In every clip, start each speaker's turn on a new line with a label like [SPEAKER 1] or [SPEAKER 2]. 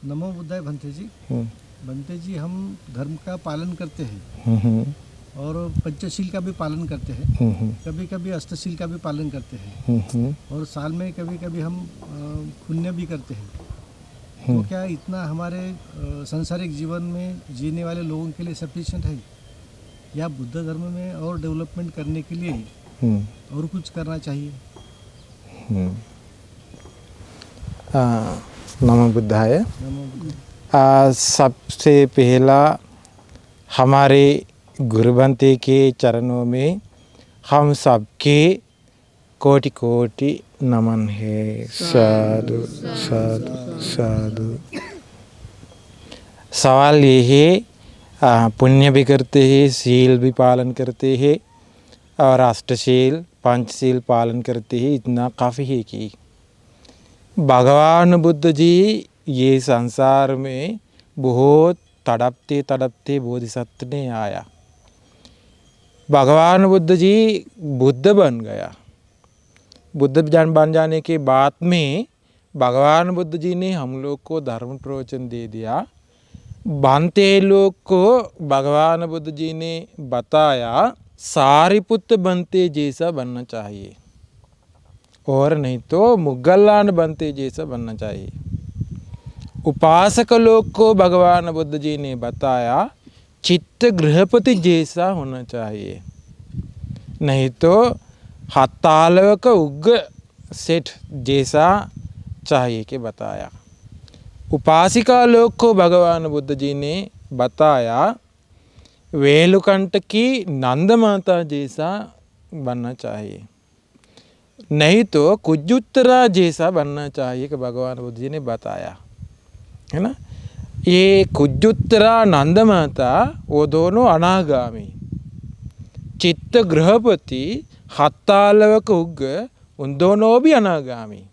[SPEAKER 1] नमो बुद्धाय भंते जी। भंते जी, हम धर्म का पालन करते हैं और पंचशील का भी पालन करते हैं, कभी कभी अष्टशील का भी पालन करते हैं और साल में कभी कभी हम पुण्य भी करते हैं। तो क्या इतना हमारे सांसारिक जीवन में जीने वाले लोगों के लिए सफिशिएंट है, या बुद्ध धर्म में और डेवलपमेंट करने के लिए और कुछ करना चाहिए?
[SPEAKER 2] नमो बुद्धाय।
[SPEAKER 1] नमो बुद्धाय।
[SPEAKER 2] सबसे पहला हमारे गुरु भंते के चरणों में हम सबके कोटि कोटि नमन है। साधु साधु साधु। सवाल ये है, पुण्य भी करते हैं, शील भी पालन करते हैं और अष्टशील पंचशील पालन करते हैं, इतना काफ़ी है कि भगवान बुद्ध जी ये संसार में बहुत तड़पते तड़पते बोधिसत्व ने आया। भगवान बुद्ध जी बुद्ध बन गया। बुद्ध बन जाने के बाद में भगवान बुद्ध जी ने हम लोग को धर्म प्रवचन दे दिया। भांते लोग को भगवान बुद्ध जी ने बताया सारिपुत्र बनते जैसा बनना चाहिए और नहीं तो मुगलान बनते जैसा बनना चाहिए। उपासक लोग को भगवान बुद्ध जी ने बताया चित्त गृहपति जैसा होना चाहिए, नहीं तो हतालवक उग्र सेठ जैसा चाहिए के बताया। उपासिका लोग को भगवान बुद्ध जी ने बताया वेलुकंठ की नंद माता जैसा बनना चाहिए, नहीं तो कुजुत्तरा जैसा बनना चाहिए कि भगवान बुद्ध जी ने बताया है ना। ये कुजुत्तरा नंद माता वो दोनों अनागामी, चित्त गृहपति हत्तालवक उग्र उन दोनों भी अनागामी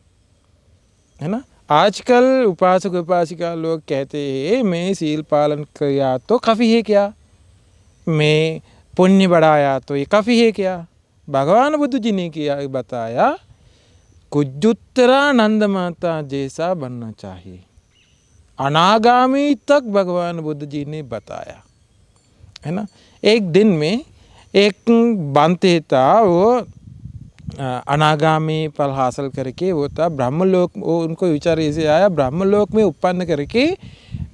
[SPEAKER 2] है ना। आजकल उपासक उपासिका लोग कहते हैं मैं शील पालन किया तो काफ़ी है क्या, मैं पुण्य बढ़ाया तो ये काफ़ी है क्या। भगवान बुद्ध जी ने किया बताया कुजुत्तरा नंद माता जैसा बनना चाहिए। अनागामी तक भगवान बुद्ध जी ने बताया है ना। एक दिन में एक बांते था, वो अनागामी फल हासिल करके वो था ब्रह्मलोक। वो उनको विचार ऐसे आया ब्रह्मलोक में उत्पन्न करके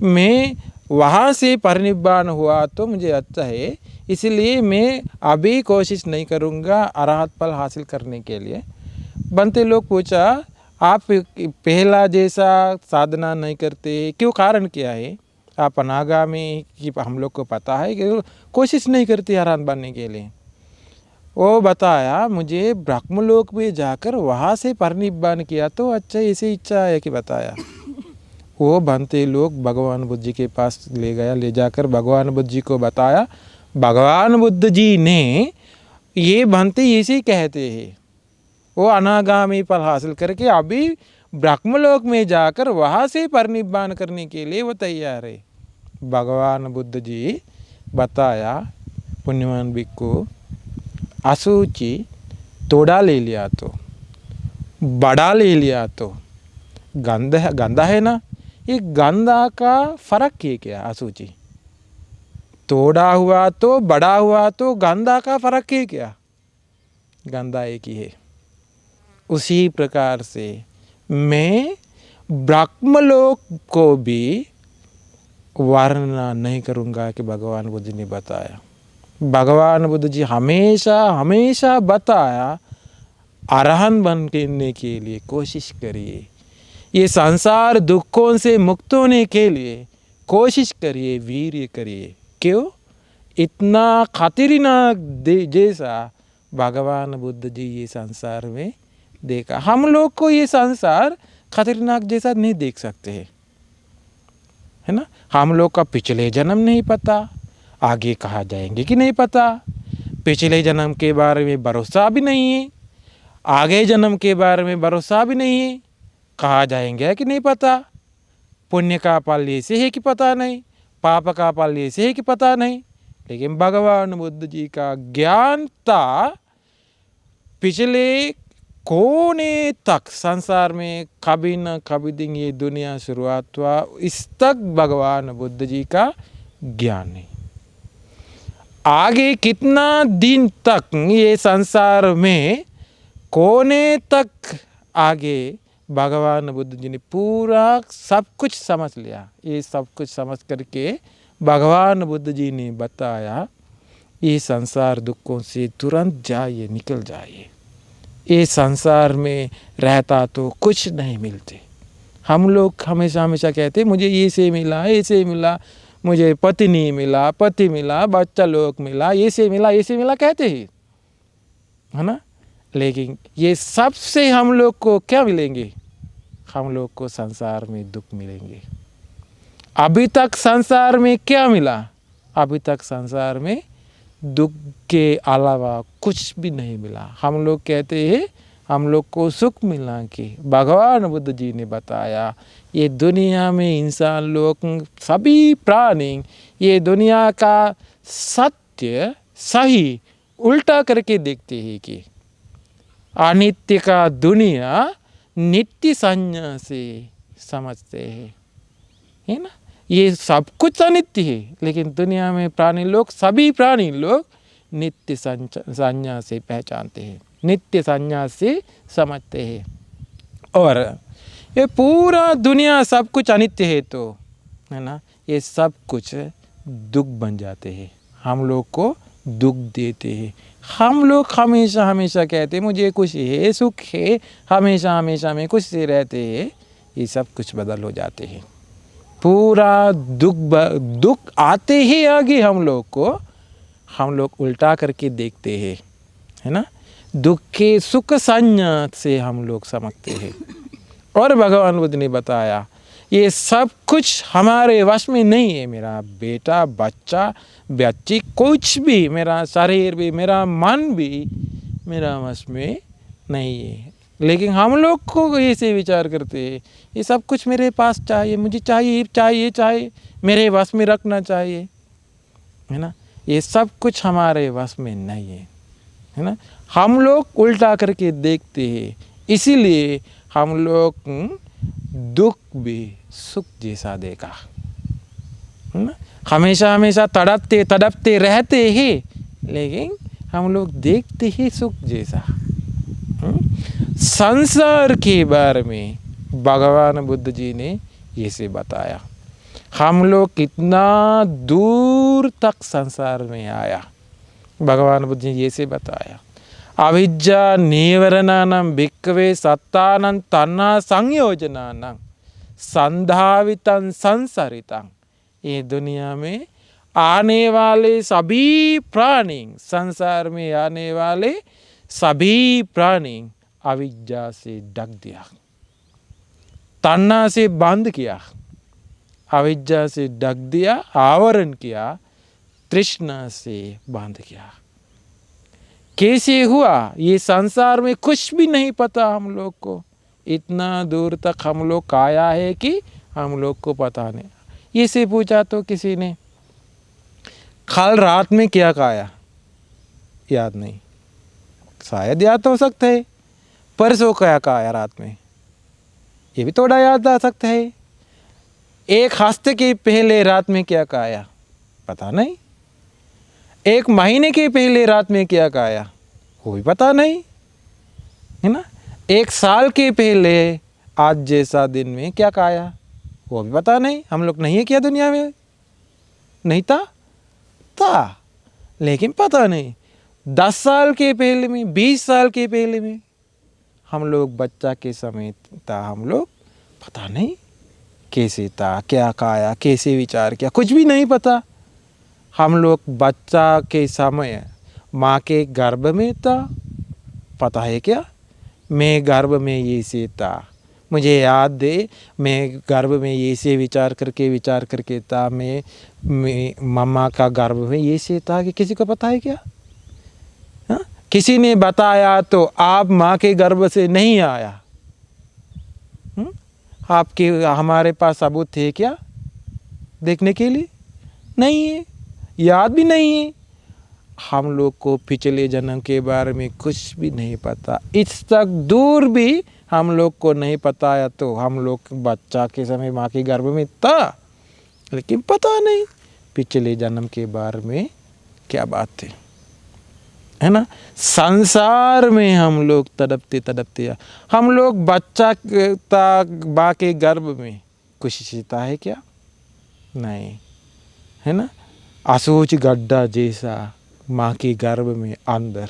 [SPEAKER 2] मैं वहाँ से परिनिब्बान हुआ तो मुझे अच्छा है, इसलिए मैं अभी कोशिश नहीं करूँगा अरहत फल हासिल करने के लिए। बनते लोग पूछा आप पहला जैसा साधना नहीं करते, क्यों, कारण क्या है? आप अनागामी की हम लोग को पता है कि कोशिश नहीं करती अरहत बनने के लिए। वो बताया मुझे ब्रह्मलोक में जाकर वहाँ से परिनिब्बान किया तो अच्छा, ऐसी इच्छा है कि बताया। वो बनते लोग भगवान बुद्ध जी के पास ले गया, ले जाकर भगवान बुद्ध जी को बताया। भगवान बुद्ध जी ने ये बनते ऐसे कहते हैं, वो अनागामी फल हासिल करके अभी ब्रह्मलोक में जाकर वहाँ से परिनिब्बान करने के लिए वो तैयार है। भगवान बुद्ध जी बताया पुण्यवान भिक्खु, असूचि थोड़ा ले लिया तो बड़ा ले लिया तो गंदा है ना। ये गंदा का फर्क है क्या? असूचि थोड़ा हुआ तो बड़ा हुआ तो गंदा का फर्क है क्या? गंदा एक ही है। उसी प्रकार से मैं ब्रह्मलोक को भी वर्णना नहीं करूँगा कि भगवान बुद्ध ने बताया। भगवान बुद्ध जी हमेशा हमेशा बताया अरहंत बनने के लिए कोशिश करिए, ये संसार दुखों से मुक्त होने के लिए कोशिश करिए, वीर्य करिए। क्यों? इतना खतरनाक जैसा भगवान बुद्ध जी ये संसार में देखा। हम लोग को ये संसार खतरनाक जैसा नहीं देख सकते हैं है ना। हम लोग का पिछले जन्म नहीं पता, आगे कहाँ जाएंगे कि नहीं पता, पिछले जन्म के बारे में भरोसा भी नहीं है, आगे जन्म के बारे में भरोसा भी नहीं है, कहाँ जाएंगे कि नहीं पता, पुण्य का फल ऐसे है कि पता नहीं, पाप का फल ऐसे है कि पता नहीं। लेकिन भगवान बुद्ध जी का ज्ञान था पिछले कोने तक संसार में कभी न कभी दिन ये दुनिया शुरुआत हुआ, इस तक भगवान बुद्ध जी का ज्ञान नहीं। आगे कितना दिन तक ये संसार में कोने तक आगे भगवान बुद्ध जी ने पूरा सब कुछ समझ लिया। ये सब कुछ समझ करके भगवान बुद्ध जी ने बताया, ये संसार दुखों से तुरंत जाइए, निकल जाइए। ये संसार में रहता तो कुछ नहीं मिलते। हम लोग हमेशा हमेशा कहते मुझे ये से मिला, ये से मिला, मुझे पत्नी मिला, पति मिला, बच्चा लोग मिला, ये से मिला कहते ही, है ना। लेकिन ये सबसे हम लोग को क्या मिलेंगे? हम लोग को संसार में दुख मिलेंगे। अभी तक संसार में क्या मिला? अभी तक संसार में दुख के अलावा कुछ भी नहीं मिला। हम लोग कहते हैं हम लोग को सुख मिला कि भगवान बुद्ध जी ने बताया, ये दुनिया में इंसान लोग सभी प्राणी ये दुनिया का सत्य सही उल्टा करके देखते हैं कि अनित्य का दुनिया नित्य संज्ञा से समझते हैं, है ना। ये सब कुछ अनित्य है, लेकिन दुनिया में प्राणी लोग सभी प्राणी लोग नित्य संज्ञा से पहचानते हैं, नित्य संज्ञा से समझते हैं। और ये पूरा दुनिया सब कुछ अनित्य है तो, है ना, ये सब कुछ दुख बन जाते हैं, हम लोग को दुख देते हैं। हम लोग हमेशा हमेशा कहते हैं मुझे कुछ है, सुख है, हमेशा हमेशा में कुछ से रहते हैं, ये सब कुछ बदल हो जाते हैं। पूरा दुख आते ही आगे हम लोग उल्टा करके देखते हैं, है ना। दुख के सुख संज्ञा से हम लोग समझते हैं। और भगवान बुद्ध ने बताया ये सब कुछ हमारे वश में नहीं है। मेरा बेटा, बच्चा, बच्ची, कुछ भी, मेरा शरीर भी, मेरा मन भी मेरा वश में नहीं है। लेकिन हम लोग को ऐसे विचार करते हैं ये सब कुछ मेरे पास चाहिए, मुझे चाहिए, मेरे वश में रखना चाहिए, है ना। ये सब कुछ हमारे वश में नहीं है ना। हम लोग उल्टा करके देखते हैं, इसीलिए हम लोग दुख भी सुख जैसा देखा, है ना। हमेशा हमेशा तड़पते रहते हैं, लेकिन हम लोग देखते ही सुख जैसा। संसार के बारे में भगवान बुद्ध जी ने ये से बताया। हम लोग कितना दूर तक संसार में आया, भगवान बुद्ध जी ये से बताया। अविद्या निवरणानां भिक्खवे सत्तानां तन्ना संयोजनानां संधावितं संसरितं। ये दुनिया में आने वाले सभी प्राणी, संसार में आने वाले सभी प्राणी अविद्या से ढक दिया, तन्ना से बंद किया, अविद्या से ढक दिया, आवरण किया, तृष्णा से बांध किया। कैसे हुआ? ये संसार में कुछ भी नहीं पता हम लोग को। इतना दूर तक हम लोग आया है कि हम लोग को पता नहीं। ये से पूछा तो किसी ने कल रात में क्या खाया, याद नहीं, शायद याद हो सकता है। परसों क्या खाया रात में, ये भी थोड़ा याद आ सकता है। एक हफ्ते के पहले रात में क्या खाया, पता नहीं। एक महीने के पहले रात में क्या खाया, वो भी पता नहीं, है ना। एक साल के पहले आज जैसा दिन में क्या खाया, वो भी पता नहीं। हम लोग नहीं है क्या दुनिया में? नहीं था, लेकिन पता नहीं। 10 साल के पहले में, 20 साल के पहले में हम लोग बच्चा के समय था, हम लोग पता नहीं कैसे था, क्या खाया, कैसे विचार किया, कुछ भी नहीं पता। हम लोग बच्चा के समय माँ के गर्भ में था, पता है क्या? मैं गर्भ में ये से था, मुझे याद दे, मैं गर्भ में ये से विचार करके था, मैं मम्मा का गर्भ में ये से था, कि किसी को पता है क्या? हा? किसी ने बताया तो आप माँ के गर्भ से नहीं आया, आपके हमारे पास सबूत थे क्या देखने के लिए? नहीं है, याद भी नहीं है। हम लोग को पिछले जन्म के बारे में कुछ भी नहीं पता, इस तक दूर भी हम लोग को नहीं पता है। तो हम लोग बच्चा के समय माँ के गर्भ में था, लेकिन पता नहीं पिछले जन्म के बारे में क्या बात थी, है ना। संसार में हम लोग तड़पते तड़पते, हम लोग बच्चा था माँ के गर्भ में, कुछ सीता है क्या? नहीं, है ना। असोच गड्ढा जैसा माँ के गर्भ में अंदर,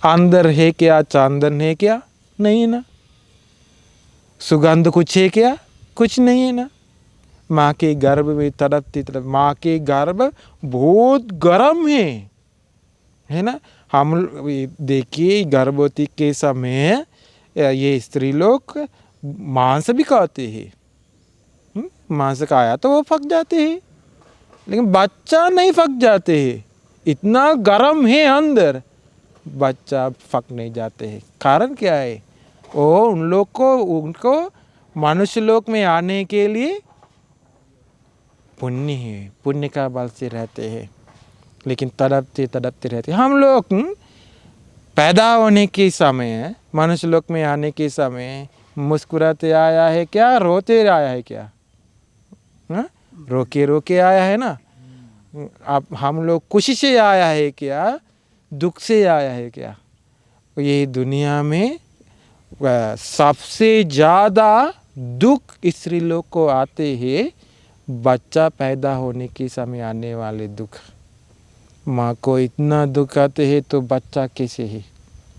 [SPEAKER 2] अंदर है क्या? चांदन है क्या? नहीं है ना। सुगंध कुछ है क्या? कुछ नहीं है ना। माँ के गर्भ में तड़पती तड़प, माँ के गर्भ बहुत गर्म है ना। हम देखिए गर्भवती के समय ये स्त्री लोग मांस भी खाते हैं, मांस खाया तो वो पक जाते हैं, लेकिन बच्चा नहीं पक जाते हैं, इतना गर्म है अंदर, बच्चा पक नहीं जाते हैं। कारण क्या है? वो उन लोग को, उनको मनुष्य लोक में आने के लिए पुण्य है, पुण्य का बल से रहते हैं, लेकिन तड़पते तड़पते रहते। हम लोग पैदा होने के समय, मनुष्य लोक में आने के समय मुस्कुराते आया है क्या? रोते आया है क्या? रोके रोके आया है ना। अब हम लोग खुशी से आया है क्या? दुख से आया है क्या? ये दुनिया में सबसे ज़्यादा दुख स्त्री लोग को आते हैं, बच्चा पैदा होने के समय आने वाले दुख। माँ को इतना दुख आते हैं तो बच्चा कैसे है?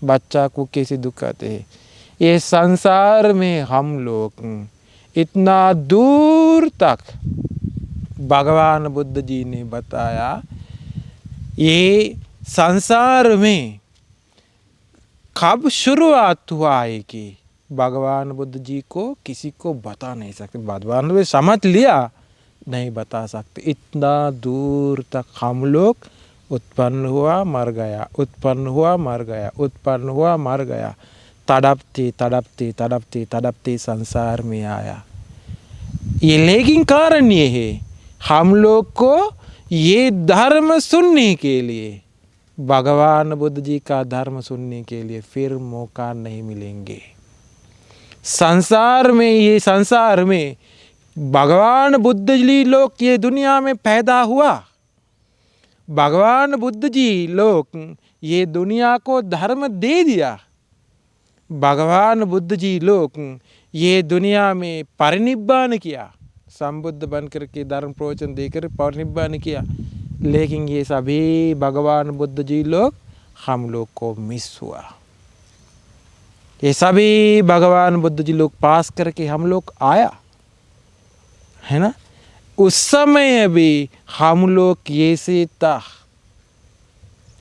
[SPEAKER 2] बच्चा को कैसे दुख आते हैं? ये संसार में हम लोग इतना दूर तक, भगवान बुद्ध जी ने बताया, ये संसार में कब शुरुआत हुआ है कि भगवान बुद्ध जी को किसी को बता नहीं सकते। भगवान ने समझ लिया, नहीं बता सकते। इतना दूर तक हम लोग उत्पन्न हुआ मर गया, उत्पन्न हुआ मर गया, उत्पन्न हुआ मर गया, तड़पते तड़पते तड़पते तड़पते संसार में आया। ये लेकिन कारण ये है, हम लोग को ये धर्म सुनने के लिए, भगवान बुद्ध जी का धर्म सुनने के लिए फिर मौका नहीं मिलेंगे। संसार में, ये संसार में भगवान बुद्ध जी लोग ये दुनिया में पैदा हुआ, भगवान बुद्ध जी लोग ये दुनिया को धर्म दे दिया, भगवान बुद्ध जी लोग ये दुनिया में परिनिब्बान किया, संबुद्ध बनकर के धर्म प्रवचन देकर परिनिब्बान किया। लेकिन ये सभी भगवान बुद्ध जी लोग हम लोग को मिस हुआ। ये सभी भगवान बुद्ध जी लोग पास करके हम लोग आया, है ना। उस समय भी हम लोग ये से था,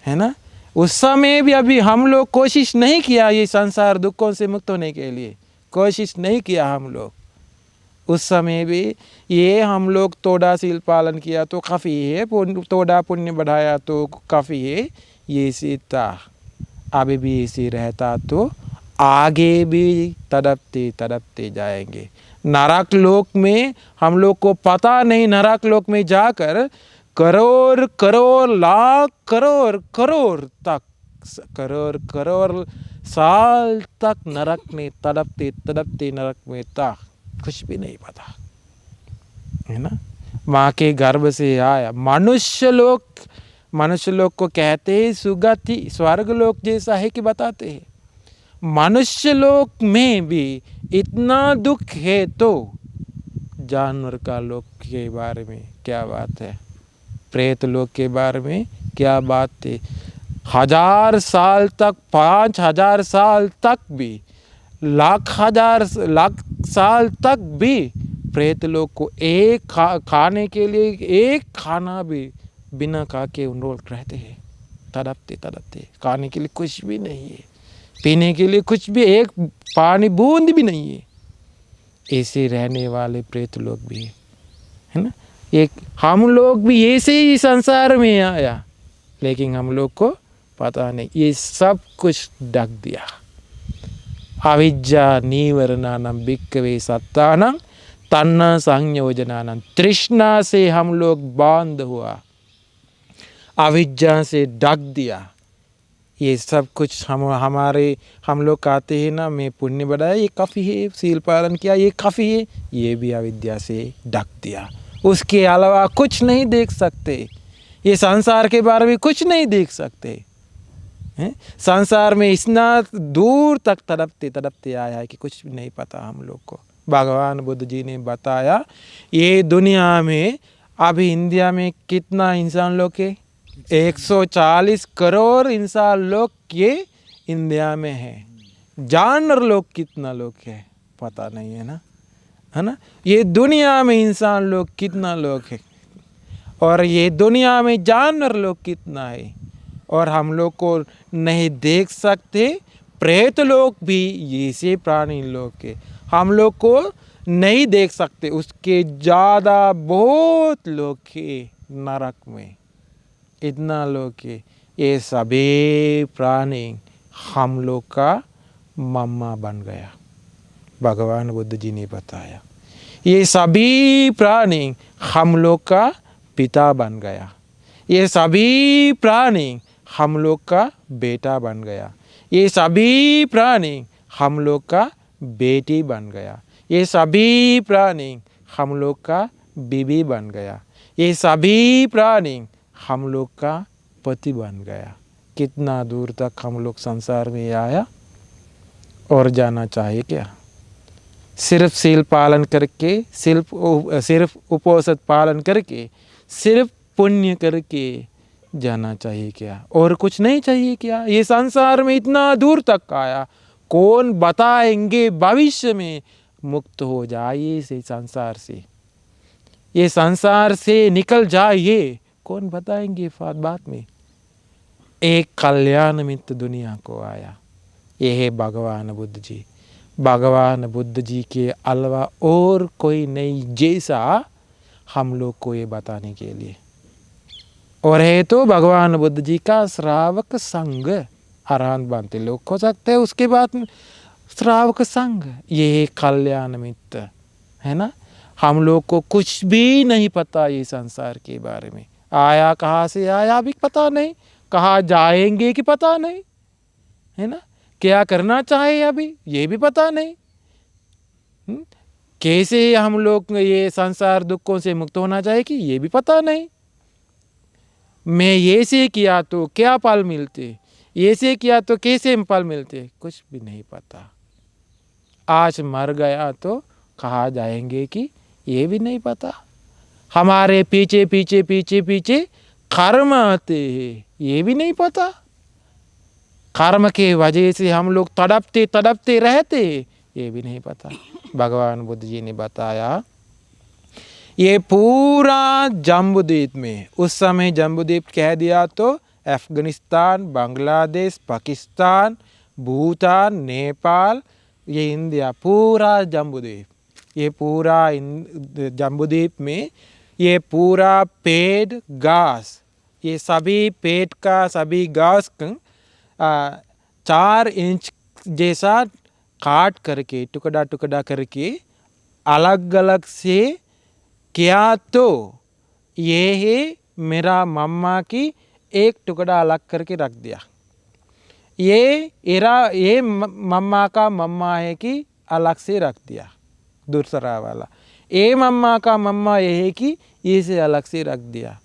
[SPEAKER 2] है ना। उस समय भी अभी हम लोग कोशिश नहीं किया ये संसार दुखों से मुक्त होने के लिए, कोशिश नहीं किया हम लोग। उस समय भी ये हम लोग थोड़ा शील पालन किया तो काफ़ी है, थोड़ा पुण्य बढ़ाया तो काफ़ी है, ये से था। अभी भी इसी रहता तो आगे भी तड़पते तड़पते जाएंगे। नरक लोक में हम लोग को पता नहीं, नरक लोक में जाकर करोड़ करोड़ लाख करोड़ करोड़ तक, करोड़ करोड़ साल तक नरक में तड़पते तड़पते नरक में था, कुछ भी नहीं पता, है ना। माँ के गर्भ से आया। मनुष्य लोग को कहते हैं सुगति, स्वर्ग लोक जैसा है कि बताते हैं। मनुष्य लोक में भी इतना दुख है तो जानवर का लोक के बारे में क्या बात है, प्रेत लोक के बारे में क्या बात है। 1000 साल तक, 5000 साल तक भी, लाख साल तक भी प्रेत लोग को एक खाने के लिए एक खाना भी बिना खा के उन लोग रहते हैं, तड़पते तड़पते। खाने के लिए कुछ भी नहीं है, पीने के लिए कुछ भी, एक पानी बूंद भी नहीं है। ऐसे रहने वाले प्रेत लोग भी है ना। एक हम लोग भी ऐसे ही संसार में आया, लेकिन हम लोग को पता नहीं, ये सब कुछ ढक दिया। अविद्या नीवरणानां भिक्खवे सत्तानां तन्ना संयोजनानां, तृष्णा से हम लोग बांध हुआ। अविद्या से ढक दिया। ये सब कुछ हम लोग कहते हैं ना, मैं पुण्य बढ़ाया, ये काफ़ी है, सील पालन किया, ये काफ़ी है, ये भी अविद्या से ढक दिया। उसके अलावा कुछ नहीं देख सकते, ये संसार के बारे में कुछ नहीं देख सकते हैं। संसार में इतना दूर तक तड़पते तड़पते आया है कि कुछ भी नहीं पता हम लोग को। भगवान बुद्ध जी ने बताया, ये दुनिया में अभी इंडिया में कितना इंसान लोग है, 140 करोड़ इंसान लोग ये इंडिया में है। जानवर लोग कितना लोग है पता नहीं है ना, है ना। ये दुनिया में इंसान लोग कितना लोग है, और ये दुनिया में जानवर लोग कितना है, और हम लोग को नहीं देख सकते। प्रेत लोग भी ऐसे प्राणी लोग के हम लोग को नहीं देख सकते, उसके ज़्यादा बहुत लोग के नरक में, इतना लोग के। ये सभी प्राणी हम लोग का मम्मा बन गया, भगवान बुद्ध जी ने बताया। ये सभी प्राणी हम लोग का पिता बन गया, ये सभी प्राणी हम लोग का बेटा बन गया, ये सभी प्राणी हम लोग का बेटी बन गया, ये सभी प्राणी हम लोग का बीवी बन गया, ये सभी प्राणी हम लोग का पति बन गया। कितना दूर तक हम लोग संसार में आया, और जाना चाहिए क्या? सिर्फ सील पालन करके, सिर्फ उपवास पालन करके, सिर्फ पुण्य करके जाना चाहिए क्या? और कुछ नहीं चाहिए क्या? ये संसार में इतना दूर तक आया, कौन बताएंगे भविष्य में मुक्त हो जाइए इस संसार से, ये संसार से निकल जाइए, कौन बताएंगे बात में? एक कल्याण निमित्त दुनिया को आया, ये है भगवान बुद्ध जी। भगवान बुद्ध जी के अलावा और कोई नहीं जैसा हम लोग को ये बताने के लिए। और है तो भगवान बुद्ध जी का श्रावक संघ, अरहंत बनते लोग हो सकते हैं उसके बाद श्रावक संघ, ये कल्याण मित्र है ना। हम लोग को कुछ भी नहीं पता ये संसार के बारे में, आया कहाँ से आया भी पता नहीं, कहाँ जाएंगे कि पता नहीं, है ना। क्या करना चाहे अभी ये भी पता नहीं, कैसे हम लोग ये संसार दुखों से मुक्त होना चाहिए कि ये भी पता नहीं। मैं ये से किया तो क्या फल मिलते, ये से किया तो कैसे फल मिलते, कुछ भी नहीं पता। आज मर गया तो कहाँ जाएंगे कि ये भी नहीं पता। हमारे पीछे पीछे पीछे पीछे कर्म आते हैं, ये भी नहीं पता। कर्म के वजह से हम लोग तड़पते तड़पते रहते, ये भी नहीं पता। भगवान बुद्ध जी ने बताया, ये पूरा जम्बूद्वीप में, उस समय जम्बूद्वीप कह दिया तो अफगानिस्तान, बांग्लादेश, पाकिस्तान, भूटान, नेपाल, ये इंडिया, पूरा जम्बूद्वीप, ये पूरा जम्बूद्वीप में ये पूरा पेड़ घास, ये सभी पेड़ का सभी घास 4 इंच जैसा काट करके टुकड़ा टुकड़ा करके अलग अलग से किया तो ये है मेरा मम्मा की एक टुकड़ा अलग करके रख दिया। ये मम्मा का मम्मा है कि अलग से रख दिया दूसरा वाला, ये मम्मा का मम्मा ये है कि ये से अलग से रख दिया।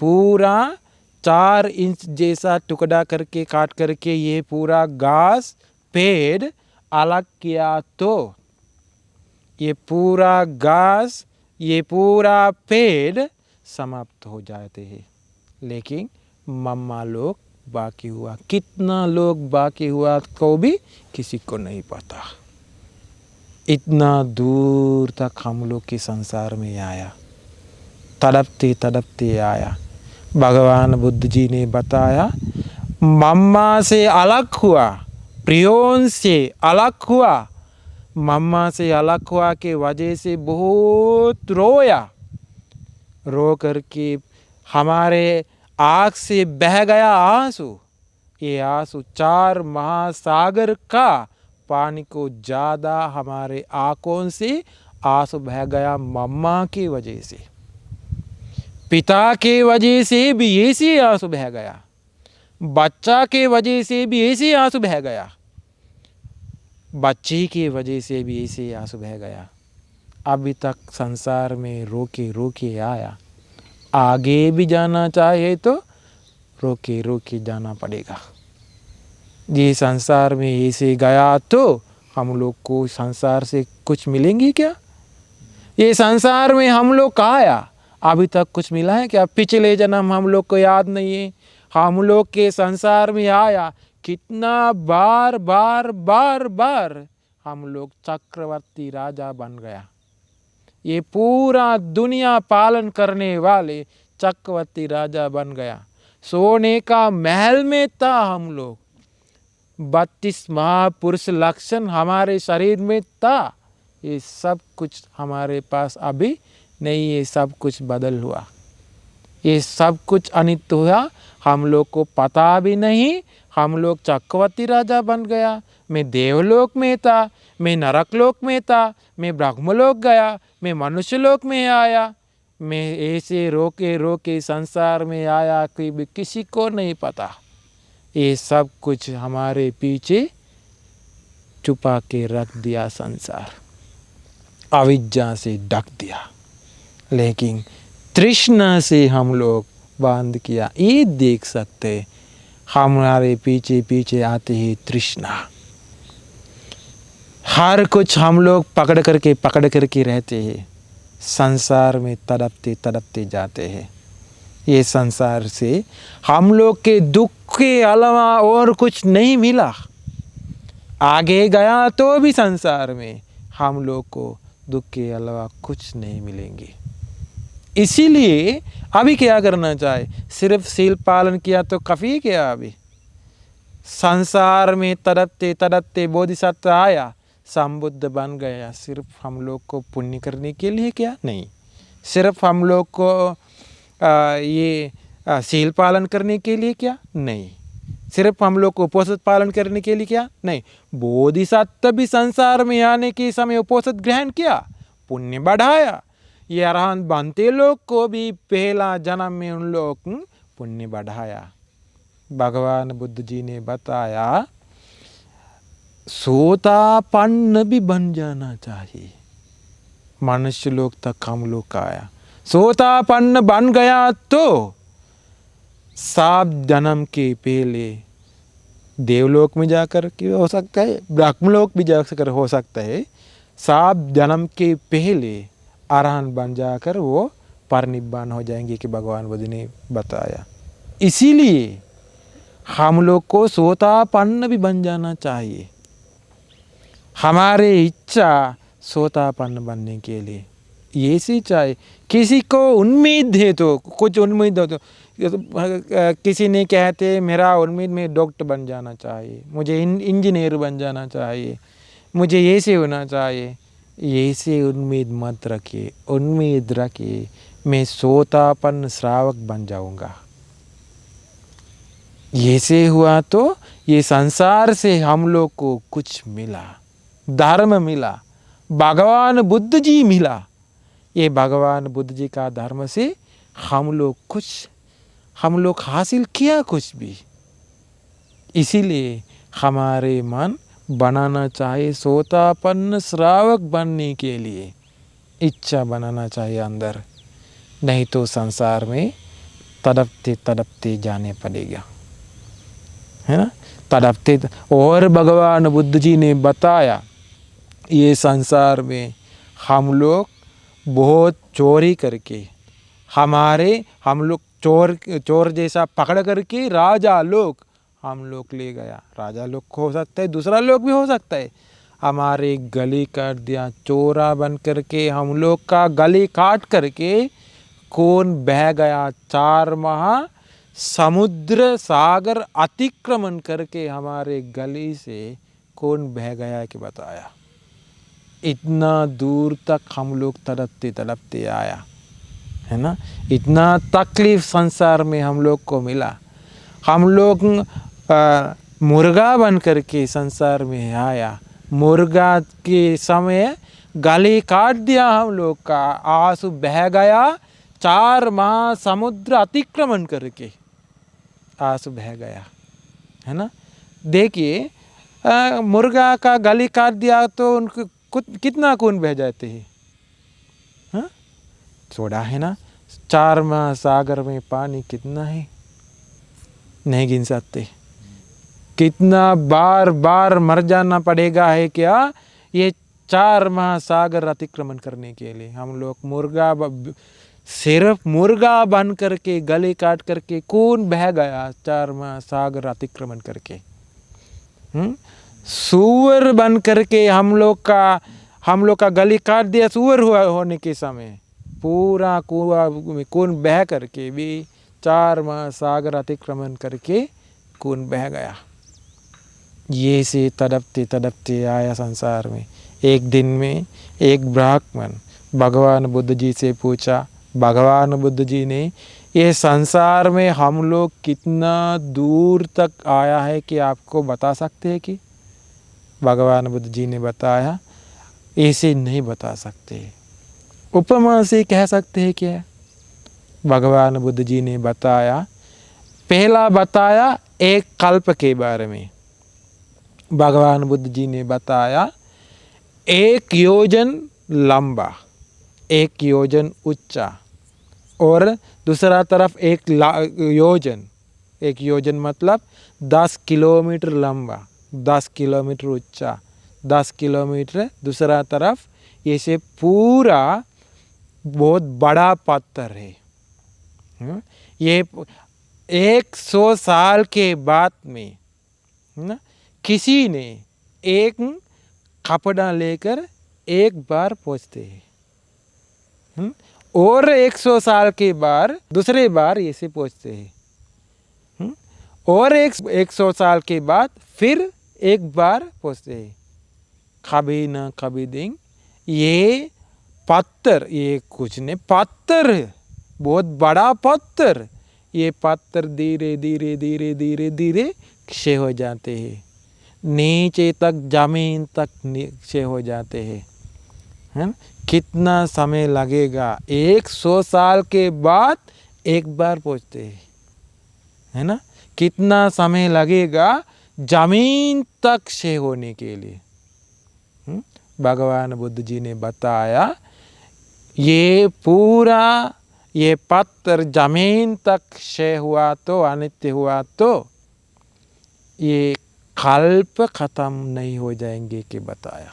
[SPEAKER 2] पूरा 4 इंच जैसा टुकड़ा करके काट करके ये पूरा घास पेड़ अलग किया तो ये पूरा घास, ये पूरा पेड़ समाप्त हो जाते हैं। लेकिन मम्मा लोग बाकी हुआ, कितना लोग बाकी हुआ को भी किसी को नहीं पता। इतना दूर तक हम लोग के संसार में आया, तड़पते तड़पते आया। भगवान बुद्ध जी ने बताया, मम्मा से अलग हुआ, प्रियों से अलग हुआ, मम्मा से अलग हुआ के वजह से बहुत रोया, रो करके हमारे आँख से बह गया आंसू। ये आंसू 4 महासागर का पानी को ज़्यादा हमारे आँखों से आंसू बह गया मम्मा की वजह से। पिता के वजह से भी ऐसे आंसू बह गया, बच्चा के वजह से भी ऐसे आंसू बह गया, बच्ची की वजह से भी ऐसे आंसू बह गया। अभी तक संसार में रोके रोके आया, आगे भी जाना चाहे तो रोके रोके जाना पड़ेगा। ये संसार में ऐसे गया तो हम लोग को संसार से कुछ मिलेंगे क्या? ये संसार में हम लोग आया, अभी तक कुछ मिला है क्या? पिछले जन्म हम लोग को याद नहीं है। हम लोग के संसार में आया, कितना बार बार बार बार हम लोग चक्रवर्ती राजा बन गया। ये पूरा दुनिया पालन करने वाले चक्रवर्ती राजा बन गया। सोने का महल में था हम लोग, 32 महापुरुष लक्षण हमारे शरीर में था। ये सब कुछ हमारे पास अभी नहीं, ये सब कुछ बदल हुआ, ये सब कुछ अनित्य हुआ, हम लोग को पता भी नहीं। हम लोग चक्रवर्ती राजा बन गया। मैं देवलोक में था, मैं नरकलोक में था, मैं ब्रह्मलोक गया, मैं मनुष्य लोक में आया। मैं ऐसे रोके रोके संसार में आया कि भी किसी को नहीं पता। ये सब कुछ हमारे पीछे छुपा के रख दिया संसार, अविद्या से ढक दिया, लेकिन तृष्णा से हम लोग बांध किया। ये देख सकते हमारे पीछे पीछे आते ही तृष्णा, हर कुछ हम लोग पकड़ करके रहते हैं, संसार में तड़पते तड़पते जाते हैं। ये संसार से हम लोग के दुख के अलावा और कुछ नहीं मिला। आगे गया तो भी संसार में हम लोग को दुख के अलावा कुछ नहीं मिलेंगे। इसीलिए अभी क्या करना चाहे, सिर्फ शील पालन किया तो काफ़ी क्या? अभी संसार में तड़पते तड़पते बोधिसत्व आया, संबुद्ध बन गया। सिर्फ हम लोग को पुण्य करने के लिए क्या? नहीं। सिर्फ हम लोग को ये शील पालन करने के लिए क्या? नहीं। सिर्फ हम लोग को उपवास पालन करने के लिए क्या? नहीं। बोधिसत्व भी संसार में आने के समय उपवास ग्रहण किया, पुण्य बढ़ाया। ये अरहंत बनते लोग को भी पहला जन्म में उन लोग पुण्य बढ़ाया। भगवान बुद्ध जी ने बताया, सोतापन्न भी बन जाना चाहिए। मनुष्य लोग तक हम लोग का आया, सोतापन्न बन गया तो 7 जन्म के पहले देवलोक में जाकर के हो सकता है, ब्रह्मलोक भी जाकर हो सकता है। 7 जन्म के पहले अरहंत बन जाकर वो परनिब्बान हो जाएंगे कि भगवान बुद्ध ने बताया। इसीलिए हम लोग को सोतापन्न भी बन जाना चाहिए। हमारे इच्छा सोतापन्न बनने के लिए ये सी चाहे। किसी को उम्मीद है तो कुछ उम्मीद हो तो किसी ने कहते मेरा उम्मीद में डॉक्टर बन जाना चाहिए, मुझे इंजीनियर बन जाना चाहिए, मुझे ऐसे होना चाहिए। ऐसे उम्मीद मत रखिए। उम्मीद रखिए मैं सोतापन्न श्रावक बन जाऊंगा। ऐसे हुआ तो ये संसार से हम लोग को कुछ मिला, धर्म मिला, भगवान बुद्ध जी मिला। ये भगवान बुद्ध जी का धर्म से हम लोग हासिल किया कुछ भी। इसीलिए हमारे मन बनाना चाहिए सोतापन्न श्रावक बनने के लिए, इच्छा बनाना चाहिए अंदर, नहीं तो संसार में तड़पते तड़पते जाने पड़ेगा, है ना। तड़पते। और भगवान बुद्ध जी ने बताया, ये संसार में हम लोग बहुत चोरी करके हम लोग चोर जैसा पकड़ करके राजा लोग हम लोग ले गया। राजा लोग हो सकता है, दूसरा लोग भी हो सकता है। हमारे गली काट दिया, चोरा बन करके हम लोग का गली काट करके कौन बह गया। 4 माह समुद्र सागर अतिक्रमण करके हमारे गली से कौन बह गया कि बताया। इतना दूर तक हम लोग तड़पते तड़पते आया, है ना। इतना तकलीफ संसार में हम लोग को मिला। हम लोग मुर्गा बन करके संसार में आया। मुर्गा के समय गले काट दिया हम लोग का, आंसू बह गया। 4 महासमुद्र अतिक्रमण करके आंसू बह गया, है ना। देखिए मुर्गा का गली काट दिया तो उनको कितना खून बह जाते हैं, हाँ थोड़ा है ना। 4 महासागर में पानी कितना है, नहीं गिन सकते। कितना बार बार मर जाना पड़ेगा है क्या ये 4 महासागर अतिक्रमण करने के लिए। हम लोग सिर्फ मुर्गा बन करके गले काट करके खून बह गया 4 महासागर अतिक्रमण करके। सूअर बन करके हम लोग का गली काट दिया सूअर होने के समय, पूरा खून बह करके भी 4 महासागर अतिक्रमण करके खून बह गया। ये से तड़पते तड़पते आया संसार में। एक दिन में एक ब्राह्मण भगवान बुद्ध जी से पूछा, भगवान बुद्ध जी ने ये संसार में हम लोग कितना दूर तक आया है कि आपको बता सकते हैं कि? भगवान बुद्ध जी ने बताया ऐसे नहीं बता सकते, उपमा से कह सकते हैं क्या? भगवान बुद्ध जी ने बताया, पहला बताया एक कल्प के बारे में। भगवान बुद्ध जी ने बताया 1 योजन लंबा, 1 योजन ऊंचा, और दूसरा तरफ 1 योजन मतलब 10 किलोमीटर लंबा, 10 किलोमीटर ऊंचा, 10 किलोमीटर दूसरा तरफ। ऐसे पूरा बहुत बड़ा पत्थर है। ये 100 साल के बाद में ना किसी ने एक कपड़ा लेकर एक बार पहुँचते हैं, और 100 साल के बाद दूसरे बार ऐसे पहुँचते हैं, और 100 साल के बाद फिर एक बार पहुँचते हैं। कभी न कभी दिन ये पत्थर, ये कुछ नहीं, पत्थर बहुत बड़ा पत्थर, ये पत्थर धीरे धीरे धीरे धीरे धीरे क्षय हो जाते हैं, नीचे तक जमीन तक क्षय हो जाते हैं। कितना समय लगेगा? 100 साल के बाद एक बार पहुँचते हैं, है ना। कितना समय लगेगा जमीन तक क्षय होने के लिए? भगवान बुद्ध जी ने बताया ये पूरा ये पत्थर जमीन तक क्षय हुआ तो अनित्य हुआ तो ये कल्प खत्म नहीं हो जाएंगे कि बताया।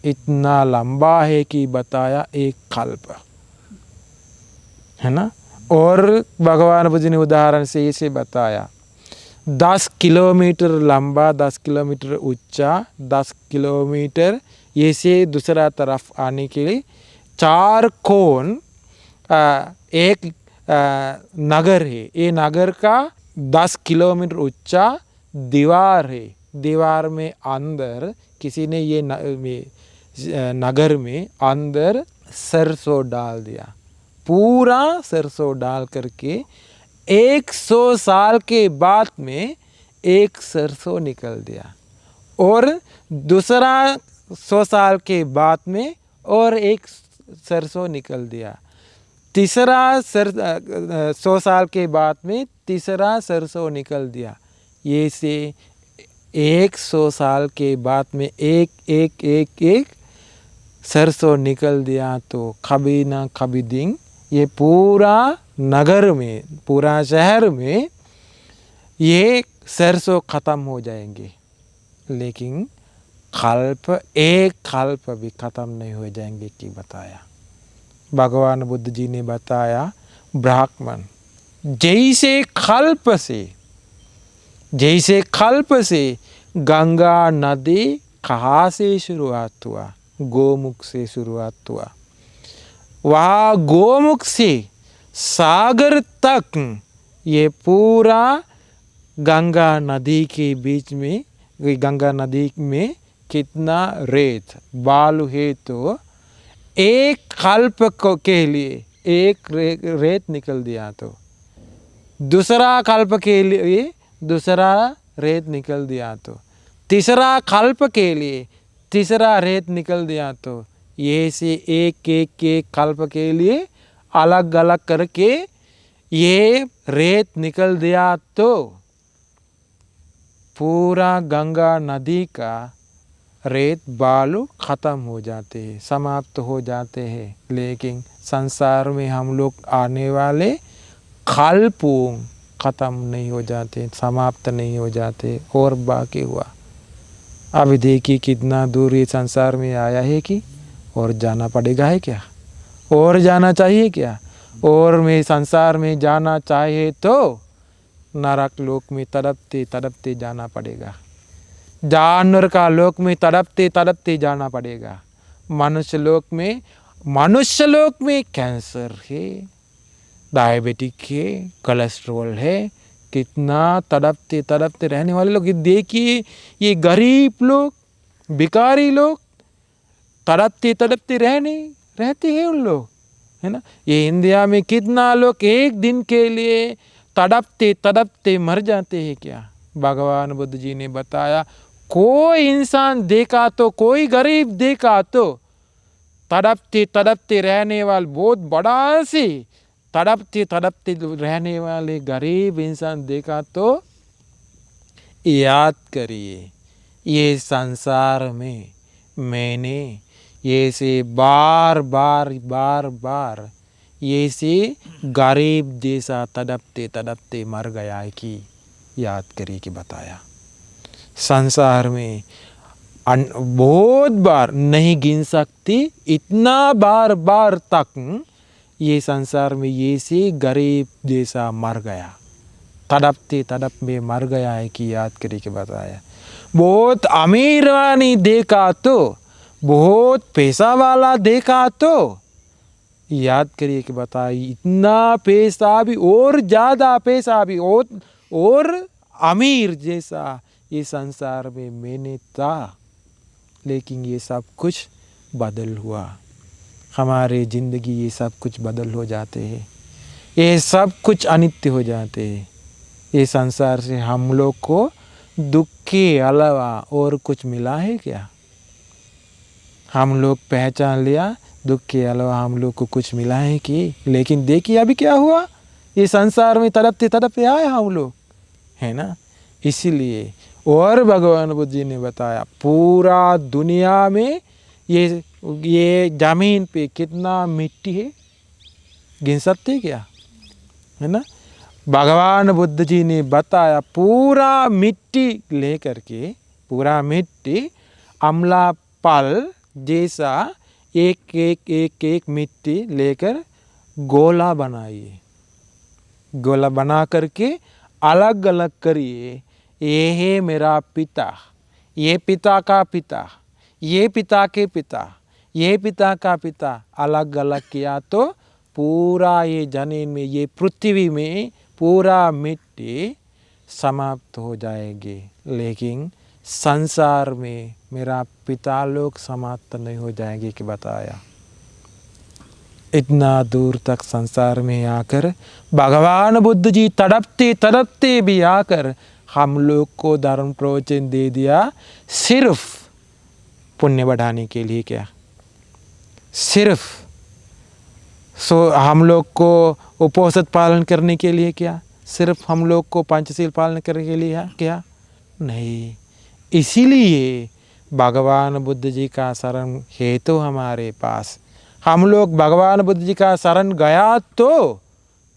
[SPEAKER 2] इतना लंबा है कि बताया एक कल्प, है ना। और भगवान बुद्ध ने उदाहरण से इसे बताया 10 किलोमीटर लंबा, 10 किलोमीटर ऊंचा, 10 किलोमीटर ये से दूसरा तरफ आने के लिए 4 कोण एक नगर है। ये नगर का 10 किलोमीटर ऊंचा दीवार है। दीवार में अंदर किसी ने ये नगर में अंदर सरसों डाल दिया, पूरा सरसों डाल करके 100 साल के बाद में एक सरसों निकल दिया, और दूसरा 100 साल के बाद में और एक सरसों निकल दिया, तीसरा 100 साल के बाद में तीसरा सरसों निकल दिया। ये से 100 साल के बाद में एक एक एक एक सरसों निकल दिया तो कभी ना कभी दिन ये पूरा नगर में, पूरा शहर में ये सरसों ख़त्म हो जाएंगे, लेकिन एक कल्प भी ख़त्म नहीं हो जाएंगे कि बताया। भगवान बुद्ध जी ने बताया ब्राह्मण जैसे कल्प से गंगा नदी कहाँ से शुरुआत हुआ? गोमुख से शुरुआत हुआ। वहाँ गोमुख से सागर तक ये पूरा गंगा नदी के बीच में, गंगा नदी में कितना रेत बालू है तो एक कल्प के लिए एक रेत निकल दिया, तो दूसरा कल्प के लिए दूसरा रेत निकल दिया, तो तीसरा कल्प के लिए तीसरा रेत निकल दिया, तो ये से एक एक एक कल्प के लिए अलग अलग करके ये रेत निकल दिया तो पूरा गंगा नदी का रेत बालू ख़त्म हो जाते हैं, समाप्त हो जाते हैं। लेकिन संसार में हम लोग आने वाले खालपूं ख़त्म नहीं हो जाते, समाप्त नहीं हो जाते, और बाकी हुआ। अभी देखिए कितना दूर ये संसार में आया है कि और जाना पड़ेगा है क्या, और जाना चाहिए क्या, और मैं संसार में जाना चाहिए तो नरक लोक में तड़पते तड़पते जाना पड़ेगा, जानवर का लोक में तड़पते तड़पते जाना पड़ेगा, मनुष्य लोक में कैंसर है, डायबिटिक है, कोलेस्ट्रॉल है, कितना तड़पते तड़पते रहने वाले लोग। देखिए ये गरीब लोग, भिखारी लोग तड़पते तड़पते रहते हैं उन लोग, है ना। ये इंडिया में कितना लोग एक दिन के लिए तड़पते तड़पते मर जाते हैं क्या। भगवान बुद्ध जी ने बताया, कोई इंसान देखा तो, कोई गरीब देखा तो तड़पते तड़पते रहने वाले, बहुत बड़ा से तड़पते तड़पते रहने वाले गरीब इंसान देखा तो याद करिए, ये संसार में मैंने ये से बार बार ये से गरीब जैसा तड़पते तड़पते मर गया है कि याद करिए कि बताया। संसार में बहुत बार नहीं गिन सकती, इतना बार बार तक ये संसार में ये से गरीब जैसा मर गया, तड़पते तड़प में मर गया है कि याद करिए कि बताया। बहुत अमीर वानी देखा तो, बहुत पैसा वाला देखा तो याद करिए कि बताइए, इतना पैसा भी और ज़्यादा पैसा भी और अमीर जैसा ये संसार में मैंने था। लेकिन ये सब कुछ बदल हुआ, हमारे ज़िंदगी ये सब कुछ बदल हो जाते हैं, ये सब कुछ अनित्य हो जाते हैं। ये संसार से हम लोग को दुख के अलावा और कुछ मिला है क्या। हम लोग पहचान लिया दुख के अलावा हम लोग को कुछ मिला है कि। लेकिन देखिए अभी क्या हुआ, ये संसार में तड़पते तड़पते आए हम लोग, है ना। इसीलिए और भगवान बुद्ध जी ने बताया, पूरा दुनिया में ये ज़मीन पे कितना मिट्टी है, गिन सकते क्या, है ना। भगवान बुद्ध जी ने बताया, पूरा मिट्टी लेकर के, पूरा मिट्टी अमला पल जैसा एक एक एक एक मिट्टी लेकर गोला बनाइए, गोला बना करके अलग अलग करिए। ये है मेरा पिता, ये पिता का पिता, ये पिता के पिता, ये पिता का पिता, अलग अलग किया तो पूरा ये जमीन में, ये पृथ्वी में पूरा मिट्टी समाप्त हो जाएगी। लेकिन संसार में मेरा पिता लोग समाप्त नहीं हो जाएंगे कि बताया। इतना दूर तक संसार में आकर भगवान बुद्ध जी तड़पते तड़पते भी आकर हम लोग को धर्म प्रवचन दे दिया, सिर्फ पुण्य बढ़ाने के लिए। क्या सिर्फ हम लोग को उपवास पालन करने के लिए? क्या सिर्फ हम लोग को पंचशील पालन करने के लिए? क्या नहीं। इसीलिए भगवान बुद्ध जी का शरण है तो हमारे पास, हम लोग भगवान बुद्ध जी का शरण गया तो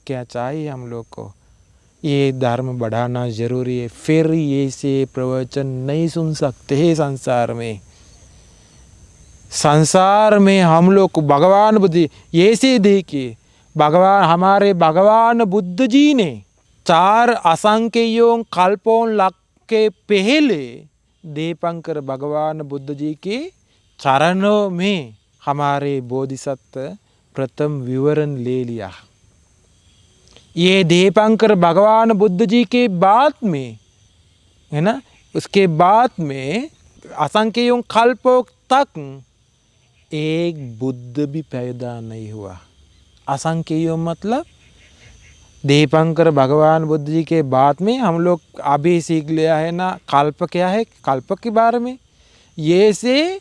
[SPEAKER 2] क्या चाहिए हम लोग को? ये धर्म बढ़ाना ज़रूरी है। फिर ये से प्रवचन नहीं सुन सकते हैं संसार में। संसार में हम लोग को भगवान बुद्ध, ये से देखिए, हमारे भगवान बुद्ध जी ने 4 असंख्यों कल्पों लग के पहले दीपंकर भगवान बुद्ध जी के चरणों में हमारे बोधिसत्व प्रथम विवरण ले लिया। ये दीपंकर भगवान बुद्ध जी के बाद में, है ना, उसके बाद में असंख्यों कल्पों तक एक बुद्ध भी पैदा नहीं हुआ। असंख्यों मतलब दीपंकर भगवान बुद्ध जी के बाद में हम लोग अभी सीख लिया है ना, कल्प क्या है, कल्प के बारे में। ये से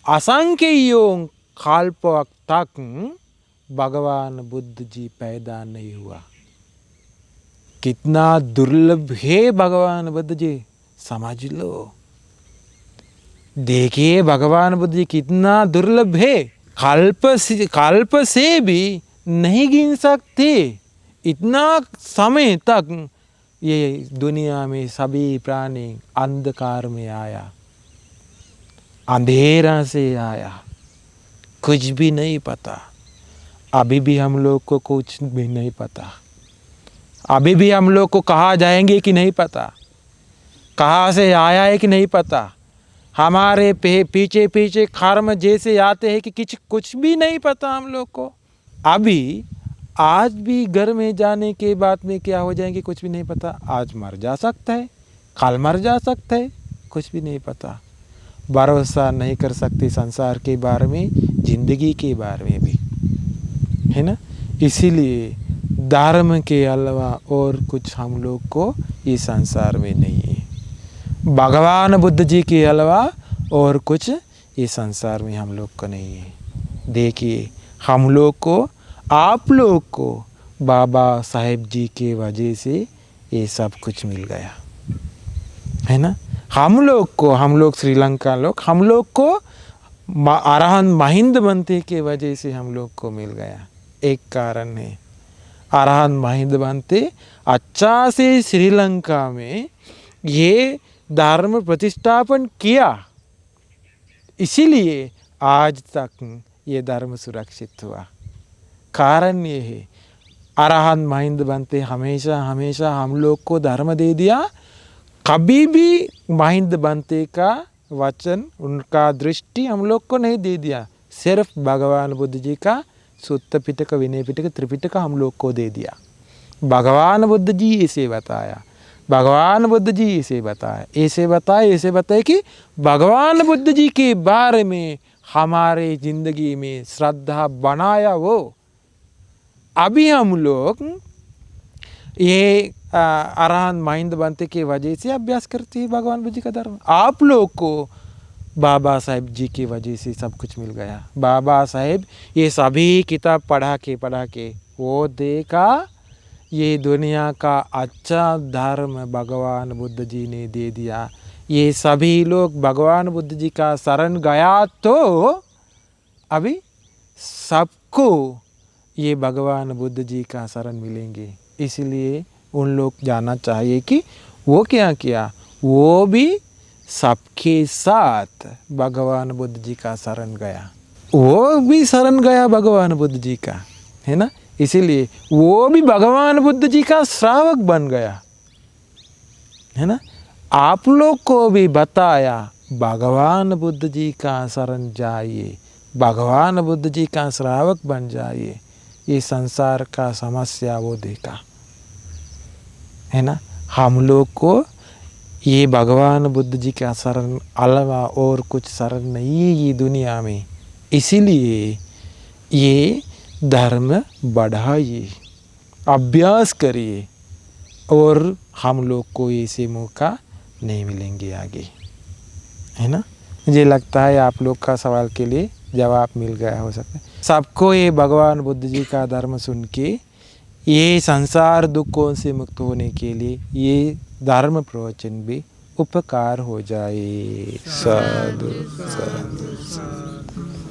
[SPEAKER 2] असंख्यों कल्प तक भगवान बुद्ध जी पैदा नहीं हुआ। कितना दुर्लभ है भगवान बुद्ध जी, समझ लो। देखिए भगवान बुद्ध जी कितना दुर्लभ है, कल्प से भी नहीं गिन सकते। इतना समय तक ये दुनिया में सभी प्राणी अंधकार में आया, अंधेरा से आया, कुछ भी नहीं पता। अभी भी हम लोग को कुछ भी नहीं पता। अभी भी हम लोग को कहाँ जाएंगे कि नहीं पता, कहाँ से आया है कि नहीं पता। हमारे पीछे पीछे कर्म जैसे आते हैं कि कुछ भी नहीं पता हम लोग को। अभी आज भी घर में जाने के बाद में क्या हो जाएंगे कुछ भी नहीं पता। आज मर जा सकता है, कल मर जा सकता है, कुछ भी नहीं पता। भरोसा नहीं कर सकते संसार के बारे में, जिंदगी के बारे में भी, है ना। इसीलिए धर्म के अलावा और कुछ हम लोग को इस संसार में नहीं है। भगवान बुद्ध जी के अलावा और कुछ इस संसार में हम लोग को नहीं है। देखिए हम लोग को, आप लोग को बाबा साहेब जी के वजह से ये सब कुछ मिल गया, है ना। हम लोग श्रीलंका लोग, हम लोग को अरहंत महिंद बनते के वजह से हम लोग को मिल गया। एक कारण है, अरहंत महिंद बनते अच्छा से श्रीलंका में ये धर्म प्रतिष्ठापन किया, इसीलिए आज तक ये धर्म सुरक्षित हुआ। कारण ये है, अरहंत महिंद बनते हमेशा हमेशा हम लोग को धर्म दे दिया। कभी भी महिंद बनते का वचन, उनका दृष्टि हम लोग को नहीं दे दिया। सिर्फ भगवान बुद्ध जी का सुत्त पिटक, विनय पिटक, त्रिपिटक हम लोग को दे दिया। भगवान बुद्ध जी इसे बताया, भगवान बुद्ध जी इसे बताया, ऐसे बताए कि भगवान बुद्ध जी के बारे में हमारे जिंदगी में श्रद्धा बनाया वो। अभी हम लोग ये अरहंत महिंद बनते की वजह से अभ्यास करते हैं भगवान बुद्ध जी का धर्म। आप लोग को बाबा साहेब जी की वजह से सब कुछ मिल गया। बाबा साहेब ये सभी किताब पढ़ा के वो देखा, ये दुनिया का अच्छा धर्म भगवान बुद्ध जी ने दे दिया। ये सभी लोग भगवान बुद्ध जी का शरण गया तो अभी सबको ये भगवान बुद्ध जी का शरण मिलेंगे। इसलिए उन लोग जानना चाहिए कि वो क्या किया, वो भी सबके साथ भगवान बुद्ध जी का शरण गया, वो भी शरण गया भगवान बुद्ध जी का, है ना। इसीलिए वो भी भगवान बुद्ध जी का श्रावक बन गया, है ना। आप लोग को भी बताया भगवान बुद्ध जी का शरण जाइए, भगवान बुद्ध जी का श्रावक बन जाइए। ये संसार का समस्या वो देखा, है ना। हम लोग को ये भगवान बुद्ध जी का शरण अलावा और कुछ शरण नहीं है ये दुनिया में। इसीलिए ये धर्म बढ़ाइए, अभ्यास करिए, और हम लोग को ऐसे मौका नहीं मिलेंगे आगे, है ना। मुझे लगता है आप लोग का सवाल के लिए जवाब मिल गया हो सकता है। सबको ये भगवान बुद्ध जी का धर्म सुन के ये संसार दुखों से मुक्त होने के लिए ये धर्म प्रवचन भी उपकार हो जाए। साधु साधु साधु।